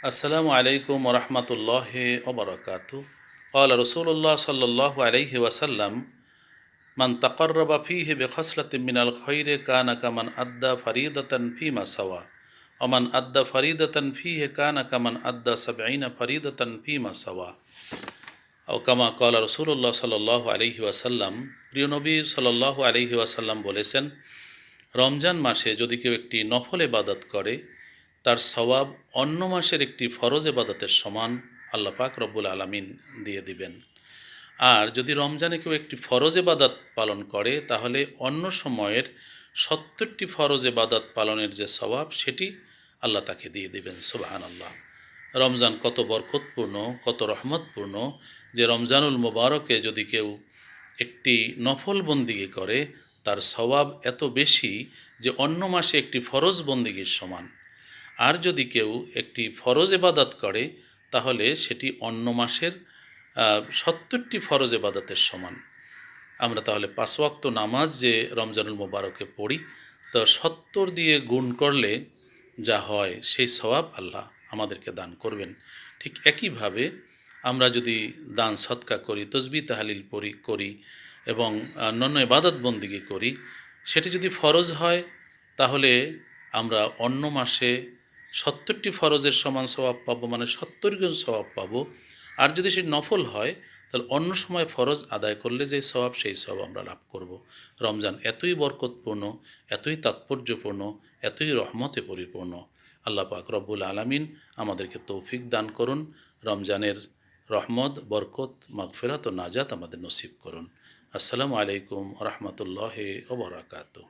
আসসালামু আলাইকুম ওরহমতুল্লাহি ওবরাকাতু। قال رسول الله صلى الله عليه وسلم من تقرب فيه بخصلة من الخير كان كمن أدى فريضة فيما سوى ومن أدى فريضة فيه كان كمن أدى 70 فريضة فيما سوى أو كما قال رسول الله صلى الله عليه وسلم। প্রিয় নবী সাল্লাল্লাহু আলাইহি ওয়াসাল্লাম বলেছেন, রমজান মাসে যদি কেউ একটি নফল ইবাদত করে তার সওয়াব অন্য মাসের একটি ফরজ ইবাদতের সমান আল্লাহ পাক রব্বুল আলামিন দিয়ে দিবেন। আর যদি রমজানে কেউ একটি ফরজ ইবাদত পালন করে তাহলে অন্য সময়ের ৭০টি ফরজ ইবাদত পালনের যে সওয়াব সেটি আল্লাহ তাকে দিয়ে দিবেন। সুবহানাল্লাহ। রমজান কত বরকতপূর্ণ, কত রহমতপূর্ণ যে রমজানুল মুবারকে যদি কেউ একটি নফল বন্দিগি করে তার সওয়াব এত বেশি যে অন্য মাসে একটি ফরজ বন্দিগির সমান। আর যদি কেউ একটি ফরজ ইবাদত করে তাহলে সেটি অন্য মাসের ৭০টি ফরজ ইবাদতের সমান। আমরা তাহলে ৫ ওয়াক্ত নামাজ যে রমজানুল মুবারকে পড়ি তা ৭০ দিয়ে গুণ করলে যা হয় সেই সওয়াব আল্লাহ আমাদেরকে দান করবেন। ঠিক একইভাবে আমরা যদি দান সদকা করি, তসবিহ তাহলিল করি এবং অন্যান্য ইবাদত বন্দিগি করি, সেটি যদি ফরজ হয় তাহলে আমরা অন্য মাসে ৭০টি ফরজের সমান সওয়াব পাবো, মানে ৭০ গুণ সওয়াব পাবো। আর যদি সেটি নফল হয় তাহলে অন্য সময় ফরজ আদায় করলে যে সওয়াব সেই সওয়াব আমরা লাভ করব। রমজান এতই বরকতপূর্ণ, এতই তাৎপর্যপূর্ণ, এতই রহমতে পরিপূর্ণ। আল্লাহ পাক রব্বুল আলামিন আমাদেরকে তৌফিক দান করুন। রমজানের রহমত, বরকত, মাগফিরাত ও নাজাত আমাদের নসিব করুন। আসসালামু আলাইকুম ওয়া রাহমাতুল্লাহি ওয়া বারাকাতুহু।